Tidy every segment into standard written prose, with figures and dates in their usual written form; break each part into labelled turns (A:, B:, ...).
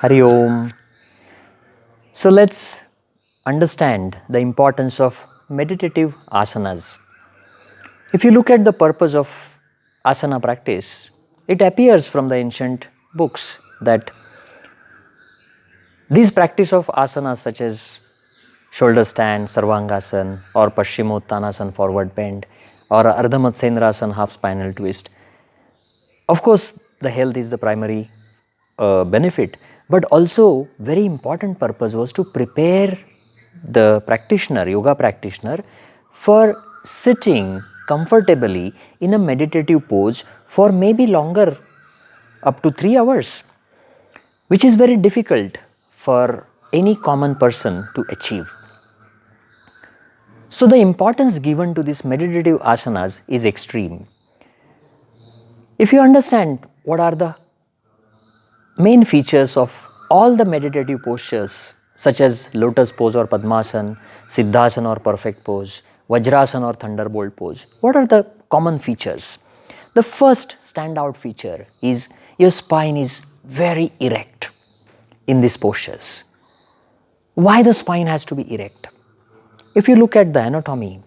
A: Hari Om. So let's understand the importance of meditative asanas. If you look at the purpose of asana practice, it appears from the ancient books that these practice of asanas such as shoulder stand, sarvangasana or paschimottanasana forward bend or ardha matsyendrasana half spinal twist. Of course, the health is the primary benefit, but also very important purpose was to prepare the practitioner, yoga practitioner, for sitting comfortably in a meditative pose for maybe longer, up to 3 hours, which is very difficult for any common person to achieve. So the importance given to this meditative asanas is extreme. If you understand what are the main features of all the meditative postures such as Lotus pose or Padmasana, Siddhasana or perfect pose, Vajrasana or thunderbolt pose, what are the common features? The first standout feature is your spine is very erect in these postures. Why the spine has to be erect? If you look at the anatomy,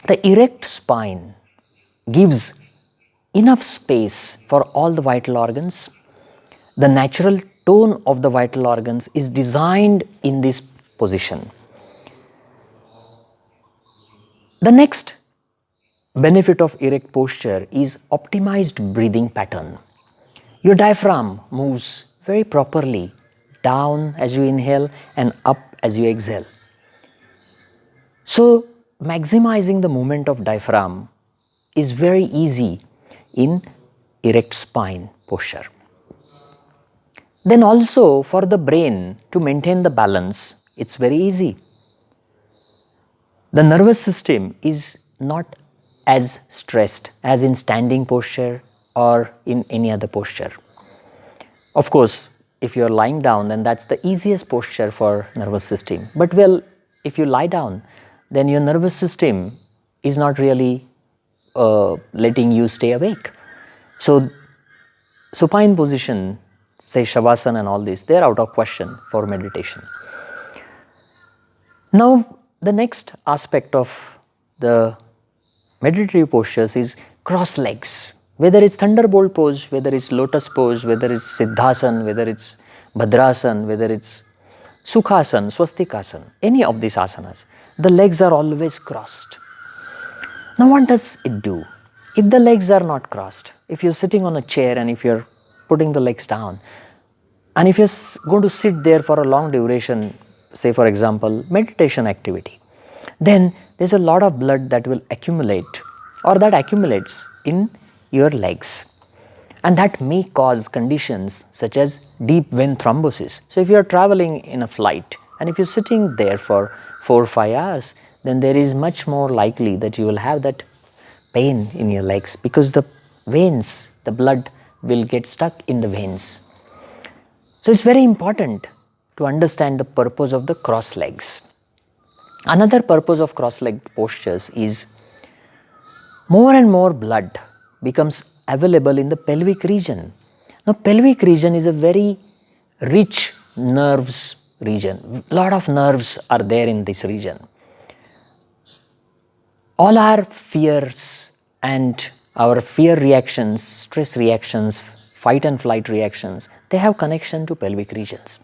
A: the erect spine gives enough space for all the vital organs. The natural tone of the vital organs is designed in this position. The next benefit of erect posture is optimized breathing pattern. Your diaphragm moves very properly down as you inhale and up as you exhale. So maximizing the movement of diaphragm is very easy in erect spine posture. Then also for the brain to maintain the balance, it's very easy. The nervous system is not as stressed as in standing posture or in any other posture. Of course, if you are lying down, then that's the easiest posture for nervous system. But well, if you lie down, then your nervous system is not really letting you stay awake. So supine position, say Shavasana and all this, they are out of question for meditation. Now the next aspect of the meditative postures is cross legs. Whether it's thunderbolt pose, whether it's lotus pose, whether it's Siddhasana, whether it's Vajrasana, whether it's sukhasana, Swastikasana, any of these asanas, the legs are always crossed. Now what does it do? If the legs are not crossed, if you're sitting on a chair and if you're putting the legs down, and if you're going to sit there for a long duration, say for example meditation activity, then there's a lot of blood that will accumulate or that accumulates in your legs, and that may cause conditions such as deep vein thrombosis. So if you are traveling in a flight and if you're sitting there for 4 or 5 hours, then there is much more likely that you will have that pain in your legs because the veins, the blood will get stuck in the veins. So it's very important to understand the purpose of the cross legs. Another purpose of cross-legged postures is more and more blood becomes available in the pelvic region. Now pelvic region is a very rich nerves region. A lot of nerves are there in this region. All our fears and our fear reactions, stress reactions, fight and flight reactions, they have connection to pelvic regions.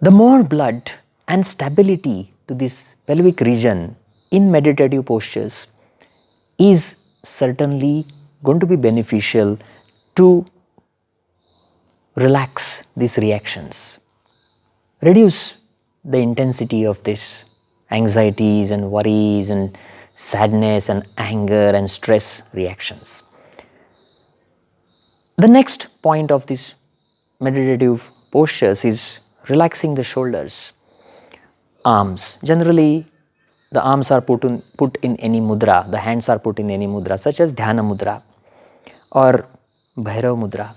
A: The more blood and stability to this pelvic region in meditative postures is certainly going to be beneficial to relax these reactions, reduce the intensity of these anxieties and worries and sadness and anger and stress reactions. The next point of this meditative postures is relaxing the shoulders, arms. Generally, the arms are put in any mudra, the hands are put in any mudra, such as Dhyana mudra or Bhairav mudra.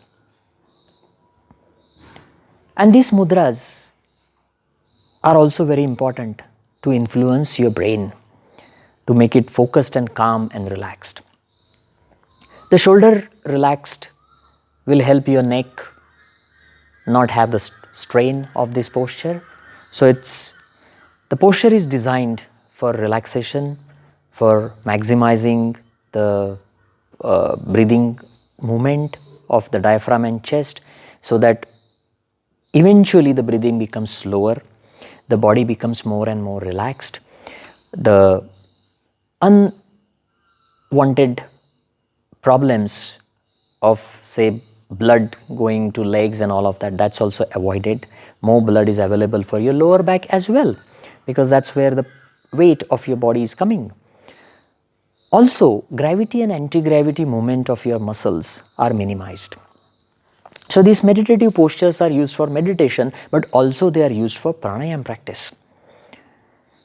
A: And these mudras are also very important to influence your brain, to make it focused and calm and relaxed. The shoulder relaxed will help your neck not have the strain of this posture. So the posture is designed for relaxation, for maximizing the breathing movement of the diaphragm and chest, so that eventually the breathing becomes slower, the body becomes more and more relaxed, the unwanted problems of, say, blood going to legs and all of that, that's also avoided. More blood is available for your lower back as well, because that's where the weight of your body is coming. Also, gravity and anti-gravity movement of your muscles are minimized. So these meditative postures are used for meditation, but also they are used for pranayama practice.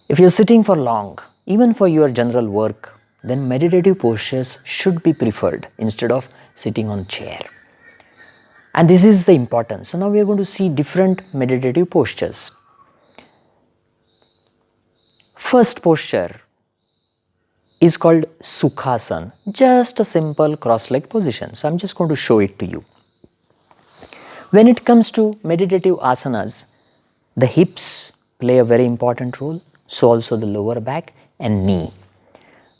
A: If you're sitting for long, even for your general work, then meditative postures should be preferred instead of sitting on chair. And this is the importance. So now we are going to see different meditative postures. First posture is called sukhasana, just a simple cross-leg position. So I'm just going to show it to you. When it comes to meditative asanas, the hips play a very important role, so also the lower back and knee.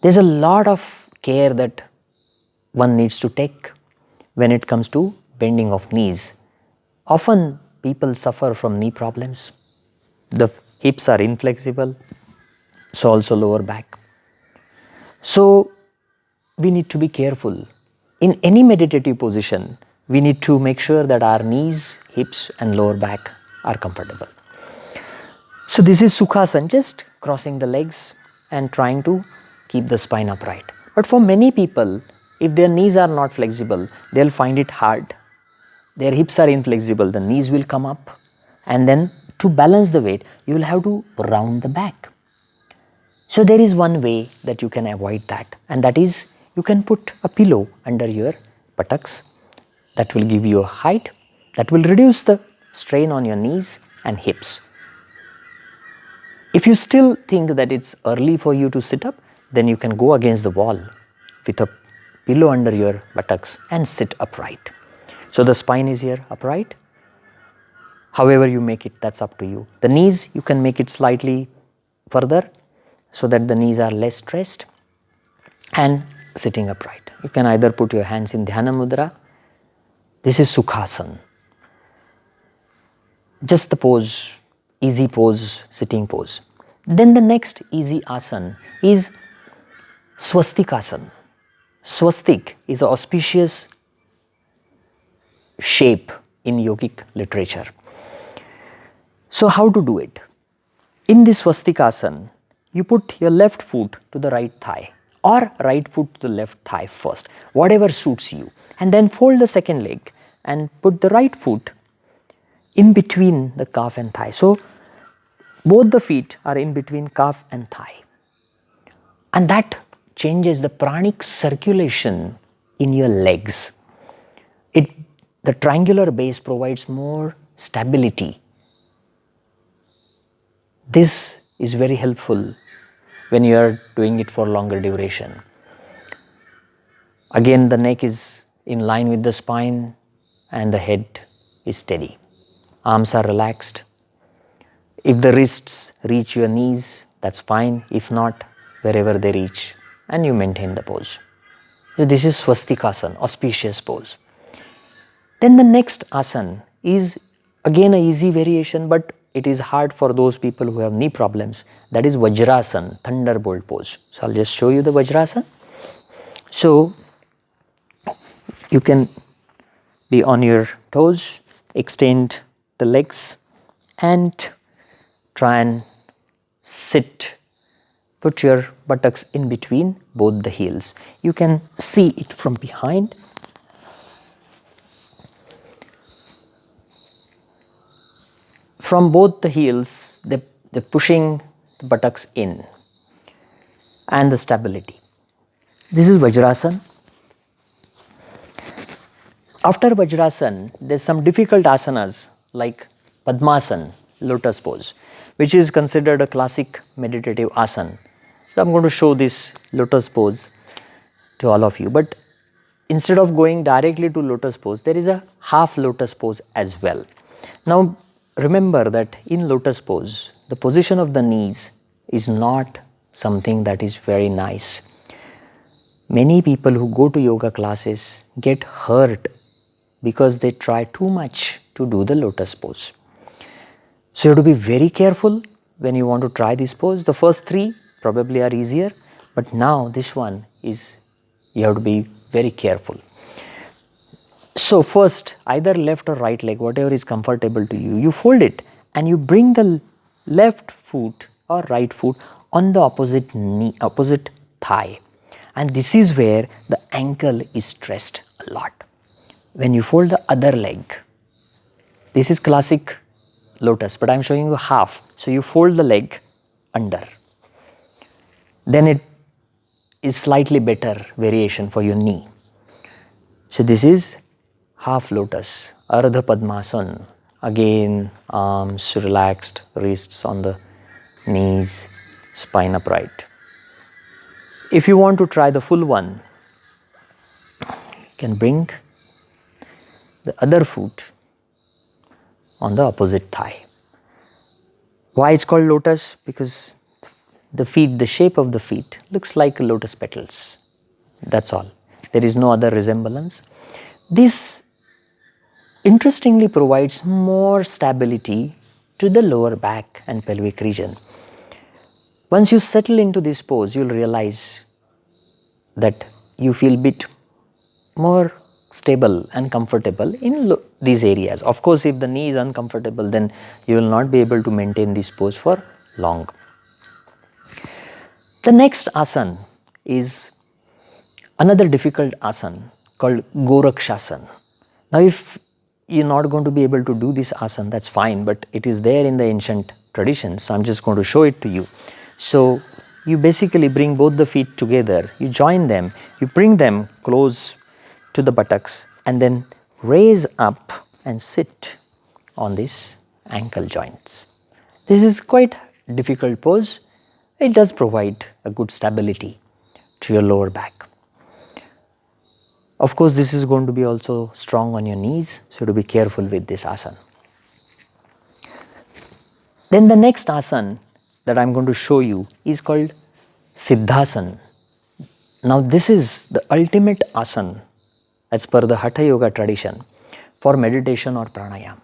A: There's a lot of care that one needs to take when it comes to bending of knees. Often people suffer from knee problems. The hips are inflexible, so also lower back. So we need to be careful. In any meditative position, we need to make sure that our knees, hips and lower back are comfortable. So this is sukhasana, just crossing the legs and trying to keep the spine upright. But for many people, if their knees are not flexible, they'll find it hard. Their hips are inflexible, the knees will come up, and then to balance the weight, you will have to round the back. So there is one way that you can avoid that, and that is you can put a pillow under your buttocks. That will give you a height, that will reduce the strain on your knees and hips. If you still think that it's early for you to sit up, then you can go against the wall with a pillow under your buttocks and sit upright. So the spine is here upright. However you make it, that's up to you. The knees, you can make it slightly further so that the knees are less stressed, and sitting upright. You can either put your hands in dhyana mudra. This is sukhasana. Just the pose, easy pose, sitting pose. Then the next easy asana is Swastikasana. Swastik is an auspicious shape in yogic literature. So how to do it? In this Swastikasana, you put your left foot to the right thigh or right foot to the left thigh first, whatever suits you, and then fold the second leg and put the right foot in between the calf and thigh. So both the feet are in between calf and thigh, and that changes the pranic circulation in your legs. The triangular base provides more stability. This is very helpful when you are doing it for longer duration. Again, the neck is in line with the spine and the head is steady. Arms are relaxed. If the wrists reach your knees, that's fine. If not, wherever they reach, and you maintain the pose. So this is Swastikasana, auspicious pose. Then the next asana is again an easy variation, but it is hard for those people who have knee problems. That is Vajrasana, thunderbolt pose. So I'll just show you the Vajrasana. So you can be on your toes, extend the legs and try and sit. Put your buttocks in between both the heels. You can see it from behind. From both the heels, they're pushing the buttocks in, and the stability. This is Vajrasana. After Vajrasana, there's some difficult asanas like Padmasana, Lotus pose, which is considered a classic meditative asana. So I'm going to show this Lotus pose to all of you. But instead of going directly to Lotus pose, there is a half Lotus pose as well. Now remember that in lotus pose, the position of the knees is not something that is very nice. Many people who go to yoga classes get hurt because they try too much to do the lotus pose. So you have to be very careful when you want to try this pose. The first three probably are easier, but now this one is, you have to be very careful. So first, either left or right leg, whatever is comfortable to you, you fold it and you bring the left foot or right foot on the opposite knee, opposite thigh. And this is where the ankle is stressed a lot. When you fold the other leg, this is classic lotus, but I am showing you half. So you fold the leg under. Then it is slightly better variation for your knee. So this is half lotus, Ardha Padmasana. Again, arms relaxed, wrists on the knees, spine upright. If you want to try the full one, you can bring the other foot on the opposite thigh. Why it's called lotus? Because the feet, the shape of the feet looks like lotus petals. That's all. There is no other resemblance. This interestingly provides more stability to the lower back and pelvic region. Once you settle into this pose, you'll realize that you feel a bit more stable and comfortable in these areas. Of course, if the knee is uncomfortable, then you will not be able to maintain this pose for long. The next asana is another difficult asana called Gorakshasana. Now, if you're not going to be able to do this asana, that's fine, but it is there in the ancient traditions, so I'm just going to show it to you. So, you basically bring both the feet together, you join them, you bring them close to the buttocks and then raise up and sit on these ankle joints. This is quite difficult pose. It does provide a good stability to your lower back. Of course, this is going to be also strong on your knees, so to be careful with this asana. Then the next asana that I am going to show you is called Siddhasana. Now this is the ultimate asana as per the Hatha Yoga tradition for meditation or pranayama.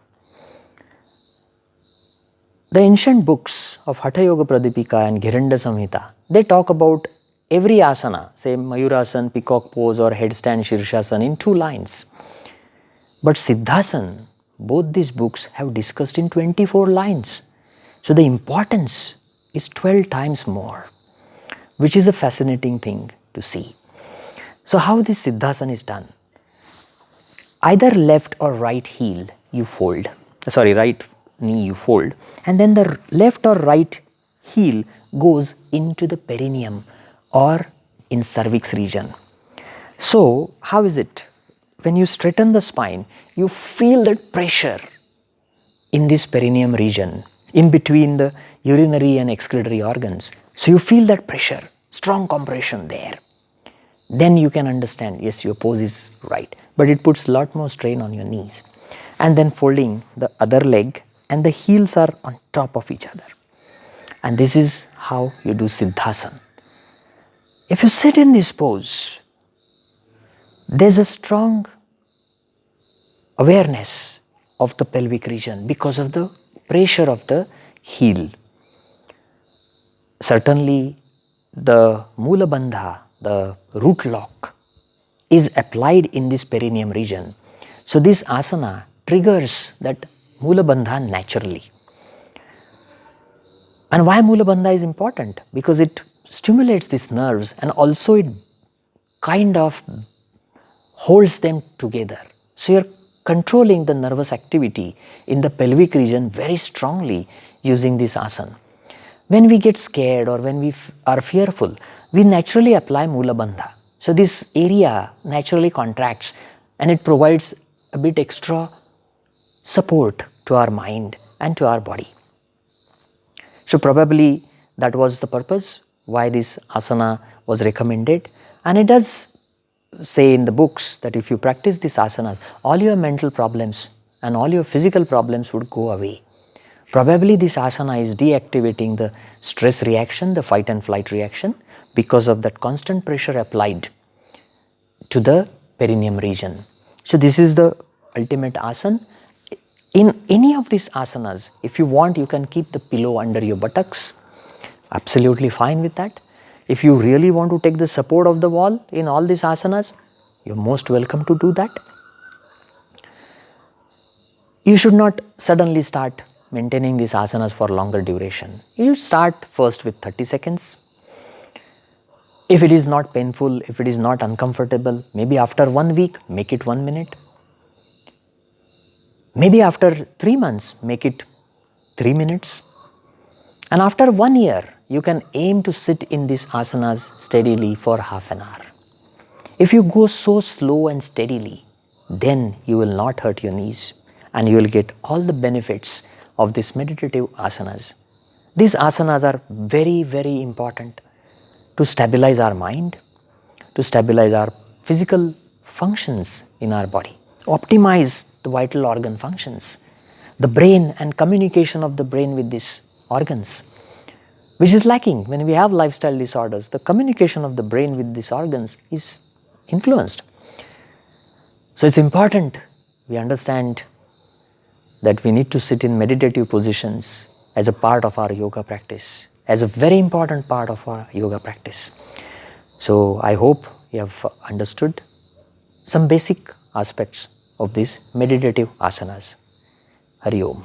A: The ancient books of Hatha Yoga Pradipika and Ghiranda Samhita, they talk about every asana, say Mayurasana, peacock pose or headstand Shirshasana in 2 lines. But Siddhasana, both these books have discussed in 24 lines. So the importance is 12 times more, which is a fascinating thing to see. So how this Siddhasana is done? Either left or right heel you fold, right knee you fold, and then the left or right heel goes into the perineum or in cervix region. So how is it? When you straighten the spine, you feel that pressure in this perineum region, in between the urinary and excretory organs. So you feel that pressure, strong compression there. Then you can understand, yes, your pose is right, but it puts a lot more strain on your knees. And then folding the other leg and the heels are on top of each other. And this is how you do Siddhasana. If you sit in this pose, there's a strong awareness of the pelvic region because of the pressure of the heel. Certainly, the Mula Bandha, the root lock, is applied in this perineum region. So this asana triggers that Mula Bandha naturally. And why Mula Bandha is important? Because it stimulates these nerves and also it kind of holds them together. So you're controlling the nervous activity in the pelvic region very strongly using this asana. When we get scared or when we are fearful, we naturally apply Mula Bandha. So this area naturally contracts and it provides a bit extra support to our mind and to our body. So probably that was the purpose why this asana was recommended, and it does say in the books that if you practice these asanas, all your mental problems and all your physical problems would go away. Probably this asana is deactivating the stress reaction, the fight and flight reaction, because of that constant pressure applied to the perineum region. So this is the ultimate asana. In any of these asanas, if you want, you can keep the pillow under your buttocks. Absolutely fine with that. If you really want to take the support of the wall in all these asanas, you're most welcome to do that. You should not suddenly start maintaining these asanas for longer duration. You start first with 30 seconds. If it is not painful, if it is not uncomfortable, maybe after 1 week, make it 1 minute. Maybe after 3 months, make it 3 minutes. And after 1 year, you can aim to sit in these asanas steadily for half an hour. If you go so slow and steadily, then you will not hurt your knees and you will get all the benefits of these meditative asanas. These asanas are very, very important to stabilize our mind, to stabilize our physical functions in our body, optimize the vital organ functions, the brain and communication of the brain with these organs, which is lacking when we have lifestyle disorders. The communication of the brain with these organs is influenced. So it's important we understand that we need to sit in meditative positions as a part of our yoga practice, as a very important part of our yoga practice. So I hope you have understood some basic aspects of these meditative asanas. Hari Om.